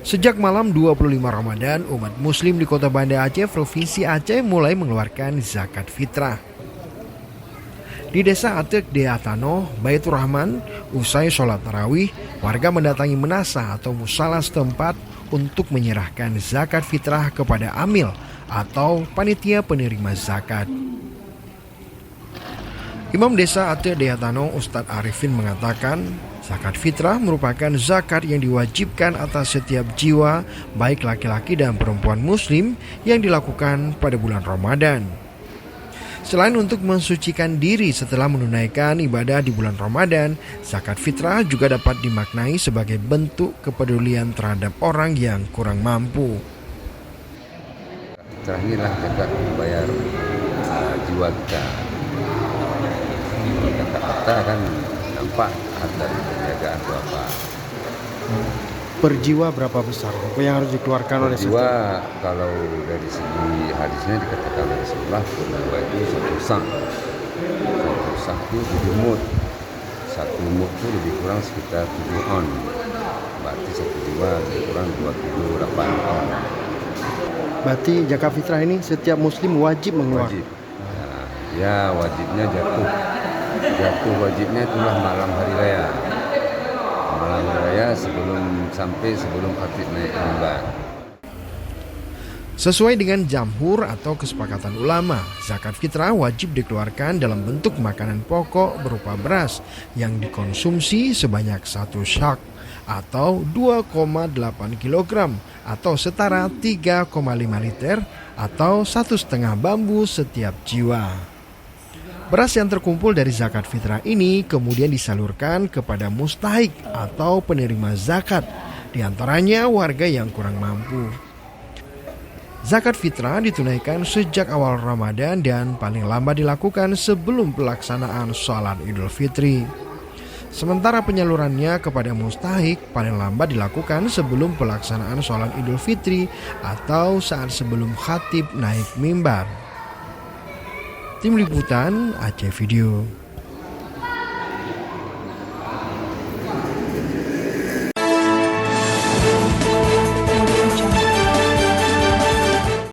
Sejak malam 25 Ramadan, umat muslim di Kota Banda Aceh, Provinsi Aceh mulai mengeluarkan zakat fitrah. Di desa Atek Deatano, Baitur Rahman, usai sholat tarawih, warga mendatangi menasah atau musala setempat untuk menyerahkan zakat fitrah kepada amil atau panitia penerima zakat. Imam Desa Atek Deatano, Ustadz Arifin mengatakan, zakat fitrah merupakan zakat yang diwajibkan atas setiap jiwa, baik laki-laki dan perempuan muslim, yang dilakukan pada bulan Ramadan. Selain untuk mensucikan diri setelah menunaikan ibadah di bulan Ramadan, zakat fitrah juga dapat dimaknai sebagai bentuk kepedulian terhadap orang yang kurang mampu. Fitrah inilah zakat membayar jiwa kita. Kata-kata kan nampak harta perniagaan itu apa. Per jiwa berapa besar yang harus dikeluarkan oleh jiwa? Kalau dari segi hadisnya dikatakan oleh Rasulullah, per jiwa itu satu sak itu 7 mud. Satu mud itu lebih kurang sekitar 7 on. Berarti satu jiwa lebih kurang 28 on. Berarti zakat fitrah ini setiap muslim wajib mengeluarkan? Wajib. Nah, ya wajibnya jatuh wajibnya itulah malam hari raya. Malam hari raya sebelum khatib naik mimbar. Sesuai dengan jamhur atau kesepakatan ulama, zakat fitrah wajib dikeluarkan dalam bentuk makanan pokok berupa beras yang dikonsumsi sebanyak 1 syak atau 2,8 kg atau setara 3,5 liter atau 1,5 bambu setiap jiwa. Beras yang terkumpul dari zakat fitrah ini kemudian disalurkan kepada mustahik atau penerima zakat, diantaranya warga yang kurang mampu. Zakat fitrah ditunaikan sejak awal Ramadan dan paling lambat dilakukan sebelum pelaksanaan sholat Idul Fitri. Sementara penyalurannya kepada mustahik paling lambat dilakukan sebelum pelaksanaan sholat Idul Fitri atau saat sebelum khatib naik mimbar. Tim Liputan Aceh Video.